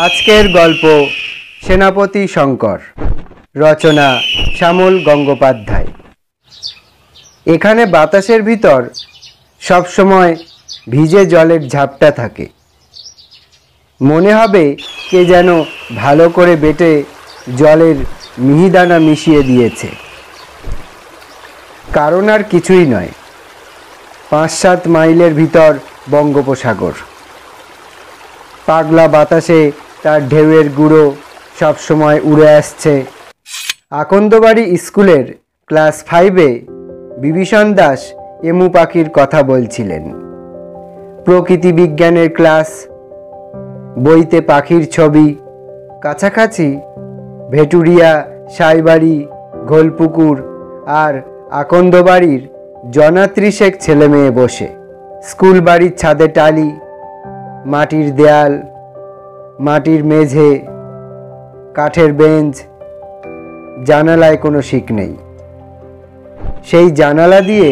আজকের গল্প সেনাপতি শঙ্কর, রচনা শ্যামল গঙ্গোপাধ্যায়। এখানে বাতাসের ভিতর সবসময় ভিজে জলের ঝাপটা থাকে। মনে হবে কে যেন ভালো করে বেটে জলের মিহিদানা মিশিয়ে দিয়েছে। কারণ আর কিছুই নয়, 5-7 মাইলের ভিতর বঙ্গোপসাগর। পাগলা বাতাসে তার ঢেউয়ের গুঁড়ো সবসময় উড়ে আসছে। আকন্দবাড়ি স্কুলের ক্লাস 5-এ বিভীষণ দাস এমু পাখির কথা বলছিলেন। প্রকৃতি বিজ্ঞানের ক্লাস, বইতে পাখির ছবি, কাছাকাছি ভেটুরিয়া, সাইবাড়ি, ঘোলপুকুর আর আকন্দবাড়ির জনা 30 ছেলে মেয়ে বসে। স্কুল বাড়ির ছাদে টালি, মাটির দেয়াল, মাটির মেঝে, কাঠের বেঞ্চ, জানালায় কোনো শিক নেই। সেই জানালা দিয়ে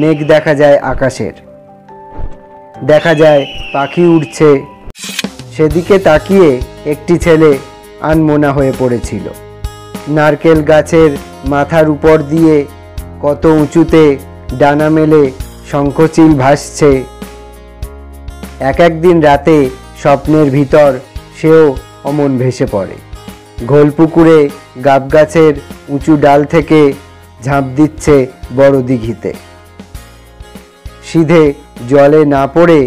মেঘ দেখা যায় আকাশের, দেখা যায় পাখি উড়ছে। সেদিকে তাকিয়ে একটি ছেলে আনমনা হয়ে পড়েছিল। নারকেল গাছের মাথার উপর দিয়ে কত উঁচুতে ডানা মেলে শঙ্খচিল ভাসছে। এক দিন রাতে স্বপ্নের ভিতর সেও অমন ভেসে পড়ে। ঘোলপুকুরে গাব গাছের উঁচু ডাল থেকে ঝাঁপ দিচ্ছে বড় দিঘিতে। সিধে জলে না পড়ে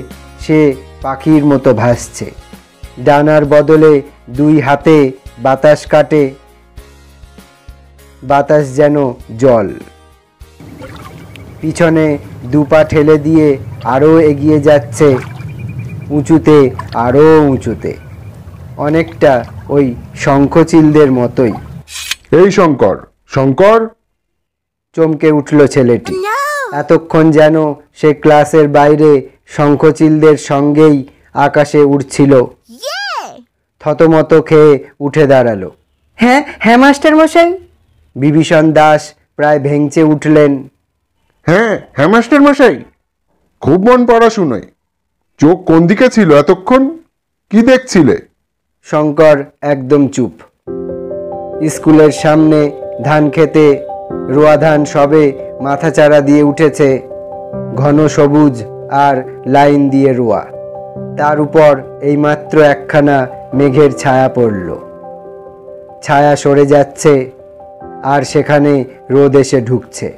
সে পাখির মতো ভাসছে। ডানার বদলে 2 হাতে বাতাস কাটে, বাতাস যেন জল। পিছনে 2 পা ঠেলে দিয়ে আরও এগিয়ে যাচ্ছে, উঁচুতে আরও উঁচুতে, অনেকটা ওই শঙ্খচিলদের মতোই। এই শঙ্কর, শঙ্কর! চমকে উঠল ছেলেটি। এতক্ষণ যেন সে ক্লাসের বাইরে শঙ্খচিলদের সঙ্গেই আকাশে উড়ছিল। থতমত খেয়ে উঠে দাঁড়ালো। হ্যাঁ হ্যাঁ মাস্টার মশাই। বিভীষণ দাস প্রায় ভেঙচে উঠলেন। হ্যাঁ হ্যাঁ মাস্টার মশাই, খুব মন পড়াশুনোয়। চোখ কোন দিকে ছিল এতক্ষণ? কি দেখছিলে? শঙ্কর একদম চুপ। স্কুলের সামনে ধান খেতে রোয়া ধান সবে মাথাচাড়া দিয়ে উঠেছে, ঘন সবুজ আর লাইন দিয়ে রোয়া। তার উপর এইমাত্র একখানা মেঘের ছায়া পড়ল। ছায়া সরে যাচ্ছে আর সেখানে রোদ এসে ঢুকছে।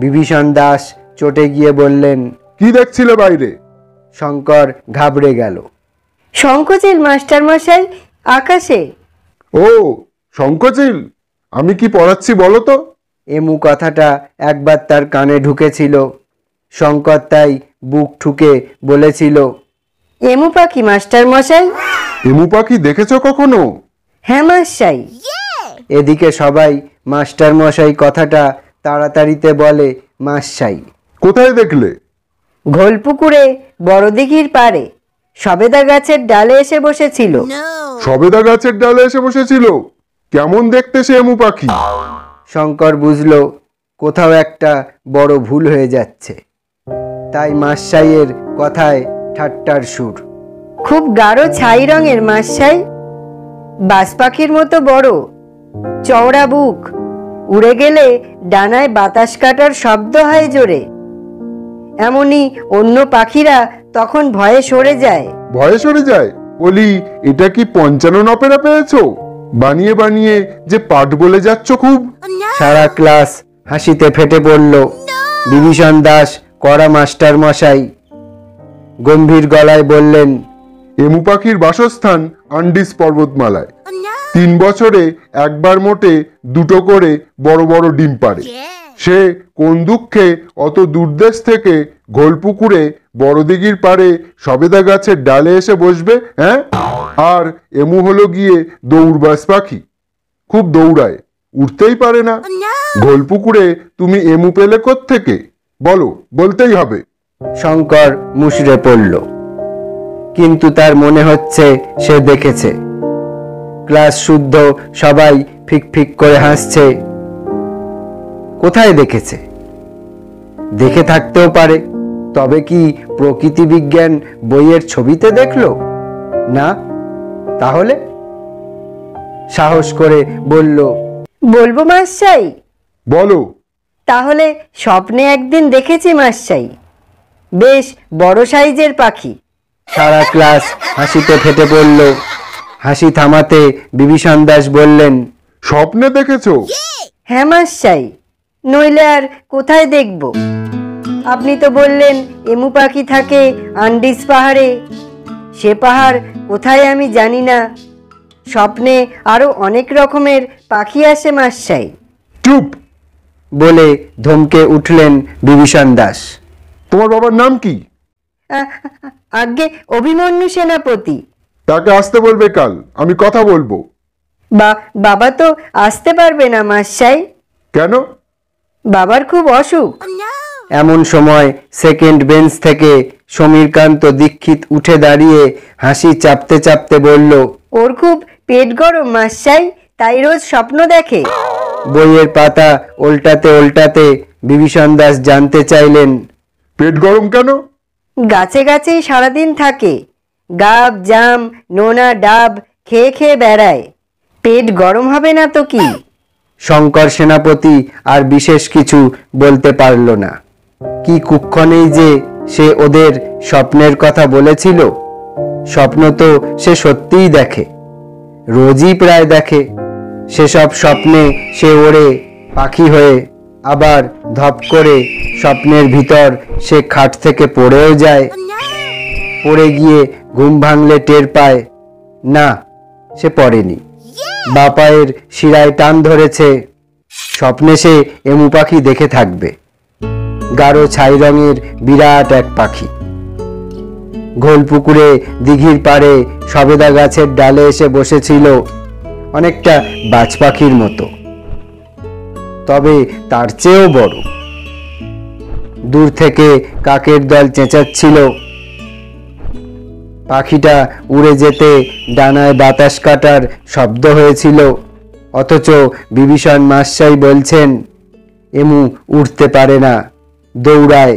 বিভীষণ দাস চটে গিয়ে বললেন, কি দেখছিলে বাইরে? শঙ্কর ঘাবড়ে গেল। শঙ্খচিল মাস্টার মশাই, আকাশে। ও শঙ্খচিল, আমি কি পড়াচ্ছি বলো তো? এমু কথাটা একবার তার কানে ঢুকেছিল। শঙ্কর তাই বুক ঠুকে বলেছিল, এমু পাখি মাস্টার মশাই। এমু পাখি দেখেছো কখনো? হ্যাঁ মশাই। এদিকে সবাই মাস্টার মশাই কথাটা তাড়াতাড়িতে বলে মাসাই। কোথায় দেখলে? ঘোলপুকুরে বড় দিঘির পাড়ে সবেদা গাছের ডালে এসে বসেছিল। সবেদা গাছের ডালে এসে বসেছিল? কেমন দেখতে সে এমু পাখি? শঙ্কর বুঝল কোথাও একটা বড় ভুল হয়ে যাচ্ছে। তাই মাসাইয়ের কথায় ঠাট্টার সুর। খুব গাঢ় ছাই রঙের মাসাই, বাজ পাখির মতো বড়, চওড়া বুক, উড়ে গেলে ডানায় বাতাস কাটার শব্দ হয় জোরে। এমনই অন্য পাখিরা তখন ভয়ে সরে যায়। ভয়ে সরে যায়? বলি, এটা কি 55 অপেরা পেয়েছো? বানিয়ে বানিয়ে যে পাঠ বলে যাচ্ছ খুব। সারা ক্লাস হাসিতে ফেটে পড়ল। বিভীষণ দাস কড়া মাস্টার মশাই গম্ভীর গলায় বললেন, এমু পাখির বাসস্থান আন্ডিজ পর্বতমালায়। 3 বছরে একবার মোটে 2টো করে বড় বড় ডিম পাড়ে। সে কোন দুঃখে অত দূরদেশ থেকে ঘোলপুকুরে বড়দিঘির পাড়ে সবেদা গাছের ডালে এসে বসবে? হ্যাঁ, আর এমু হলো গিয়ে দৌড়বাজ পাখি, খুব দৌড়ায়, উঠতেই পারে না। ঘোলপুকুরে তুমি এমু পেলে কোত্থেকে বলো? বলতেই হবে। শঙ্কর মুষড়ে পড়ল, কিন্তু তার মনে হচ্ছে সে দেখেছে। ক্লাস শুদ্ধ সবাই ফিক ফিক করে হাসছে। কোথায় দেখেছে? দেখে থাকতেও পারে, তবে কি প্রকৃতি বিজ্ঞান বইয়ের ছবিতে দেখলো? না, তাহলে সাহস করে বলল, বলবো মাস্টাই? বলো। তাহলে স্বপ্নে একদিন দেখেছি মাস্টাই, বেশ বড় সাইজের পাখি। সারা ক্লাস হাসিতে ফেটে পড়ল। হাসি থামাতে বিভীষণ দাস বললেন, স্বপ্নে দেখেছো? হ্যাঁ মাস্টাই, নইলে আর কোথায় দেখব? আপনি তো বললেন এমু পাখি থাকে আন্ডিজ পাহাড়ে। সে পাহাড় কোথায় আমি জানি না। স্বপ্নে আরো অনেক রকমের পাখি আসে মাস্টাই। চুপ! বলে ধমকে উঠলেন বিভীষণ দাস। তোমার বাবার নাম কি? আগে অভিমন্যু সেনাপতি। তাকে আসতে বলবে কাল, আমি কথা বলবো। বাবা তো আসতে পারবে না মাস্টাই। কেন? বাবার খুব অসুখ। এমন সময় সেকেন্ড বেঞ্চ থেকে সমীরকান্ত দীক্ষিত উঠে দাঁড়িয়ে হাসি চাপতে চাপতে বলল, ওর খুব পেট গরম মাস্টাই, তাই রোজ স্বপ্ন দেখে। বইয়ের পাতা উল্টাতে উল্টাতে বিভীষণ দাস জানতে চাইলেন, পেট গরম কেন? গাছে গাছেই সারাদিন থাকে, গাব জাম নোনা ডাব খেয়ে খেয়ে বেড়ায়। পেট গরম হবে না তো কি? শঙ্কর সেনাপতি আর বিশেষ কিছু বলতে পারল না। কি কুক্ষণেই যে সে ওদের স্বপ্নের কথা বলেছিল। স্বপ্ন তো সে সত্যিই দেখে, রোজই প্রায় দেখে। সেসব স্বপ্নে সে ওড়ে পাখি হয়ে, আবার ধপ করে স্বপ্নের ভিতর সে খাট থেকে পড়েও যায়। পড়ে গিয়ে ঘুম ভাঙলে টের পায় না, সে পড়েনি। বাপায়ের শিরায় টান ধরেছে। স্বপ্নে সে এমু পাখি দেখে থাকবে, গাঢ় ছাই রঙের বিরাট এক পাখি। ঘোলপুকুরে দিঘির পাড়ে সবেদা গাছের ডালে এসে বসেছিল, অনেকটা বাজ পাখির মতো, তবে তার চেয়েও বড়। দূর থেকে কাকের দল চেঁচাচ্ছিল। পাখিটা উড়ে যেতে ডানায় বাতাস কাটার শব্দ হয়েছিল, অথচ বিভীষণ মাস্টাই বলছেন এমু উঠতে পারে না, দৌড়ায়,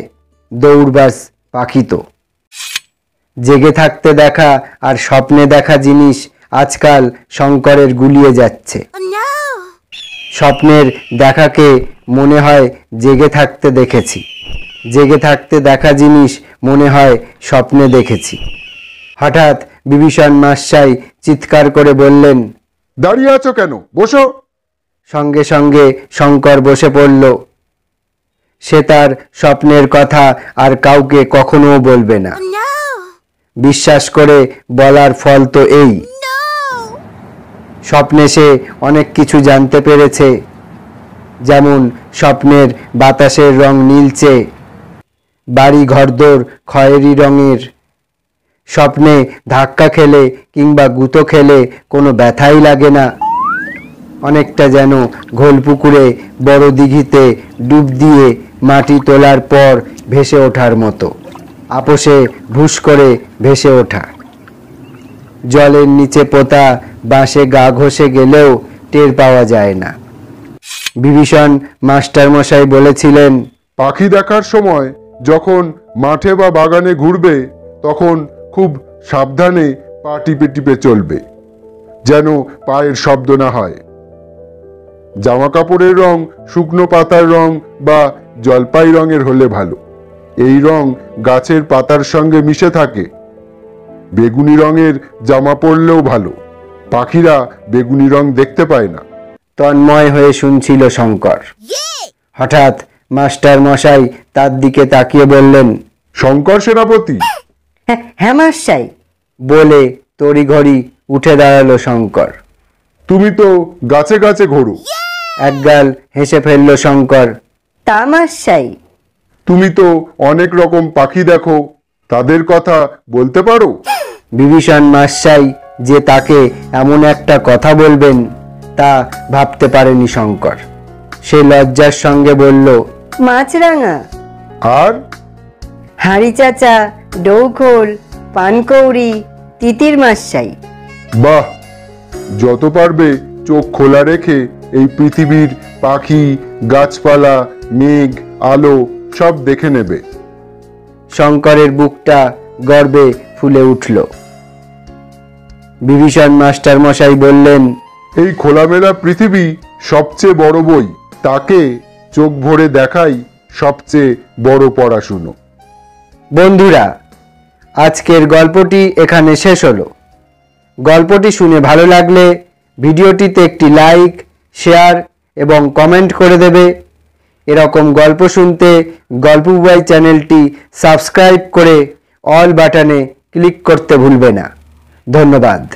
দৌড়বাস পাখি তো। জেগে থাকতে দেখা আর স্বপ্নে দেখা জিনিস আজকাল শঙ্করের গুলিয়ে যাচ্ছে। স্বপ্নের দেখাকে মনে হয় জেগে থাকতে দেখেছি, জেগে থাকতে দেখা জিনিস মনে হয় স্বপ্নে দেখেছি। হঠাৎ বিভীষণ মাস্টাই চিৎকার করে বললেন, দাঁড়িয়ে আছো কেন? বসো। সঙ্গে সঙ্গে শঙ্কর বসে পড়ল। সে তার স্বপ্নের কথা আর কাউকে কখনো বলবে না। বিশ্বাস করে বলার ফল তো এই, স্বপ্নে সে অনেক কিছু জানতে পেরেছে। যেমন স্বপ্নের বাতাসের রং নীলচে, বাড়ি ঘরদোর খয়েরি রঙের। স্বপ্নে ধাক্কা খেলে কিংবা গুঁতো খেলে কোনো ব্যথাই লাগে না, অনেকটা যেন ঘোলপুকুরে বড় দিঘিতে ডুব দিয়ে মাটি তোলার পর ভেসে ওঠার মতো, আপোষে ভুস করে ভেসে ওঠা। জলের নিচে পোতা বাঁশে গা ঘষে গেলেও টের পাওয়া যায় না। বিভীষণ মাস্টার মশাই বলেছিলেন, পাখি দেখার সময় যখন মাঠে বা বাগানে ঘুরবে তখন খুব সাবধানে পা টিপে টিপে চলবে, যেন পায়ের শব্দ না হয়। জামা কাপড়ের রং শুকনো পাতার রং বা জলপাই রঙের হলে ভালো, এই রং গাছের পাতার সঙ্গে মিশে থাকে। বেগুনি রঙের জামা পরলেও ভালো, পাখিরা বেগুনি রং দেখতে পায় না। তন্ময় হয়ে শুনছিল শঙ্কর। হঠাৎ মাস্টার মশাই তার দিকে তাকিয়ে বললেন, শঙ্কর সেনাপতি। হ্যাঁ মাস্টাই। বলে তড়িঘড়ি উঠে দাঁড়ালো শঙ্কর। তুমি তো গাছে গাছে ঘোরো। একগাল হেসে ফেলল শঙ্কর। তা মাস্টাই। তুমি তো অনেক রকম পাখি দেখো, তাদের কথা বলতে পারো? বিভীষণ মাস্টাই যে তাকে এমন একটা কথা বলবেন তা ভাবতে পারেনি শঙ্কর। সে লজ্জার সঙ্গে বলল, মাছরাঙা, আর হাঁড়ি চাচা, ডৌখোল, পানকৌড়ি, তিতির মাস্টাই। বাহ, যত পারবে চোখ খোলা রেখে এই পৃথিবীর পাখি, গাছপালা, মেঘ, আলো সব দেখে নেবে। শঙ্করের বুকটা গর্বে ফুলে উঠল। বিভীষণ মাস্টার মশাই বললেন, এই খোলামেলা পৃথিবী সবচেয়ে বড় বই, তাকে চোখ ভরে দেখাই সবচেয়ে বড় পড়াশুনো। বন্ধুরা, আজকের গল্পটি এখানে শেষ হলো। গল্পটি শুনে ভালো লাগলে ভিডিওটিতে একটি লাইক, শেয়ার এবং কমেন্ট করে দেবে। এরকম গল্প শুনতে গল্প বুবাই চ্যানেলটি সাবস্ক্রাইব করে অল বাটনে ক্লিক করতে ভুলবে না। ধন্যবাদ।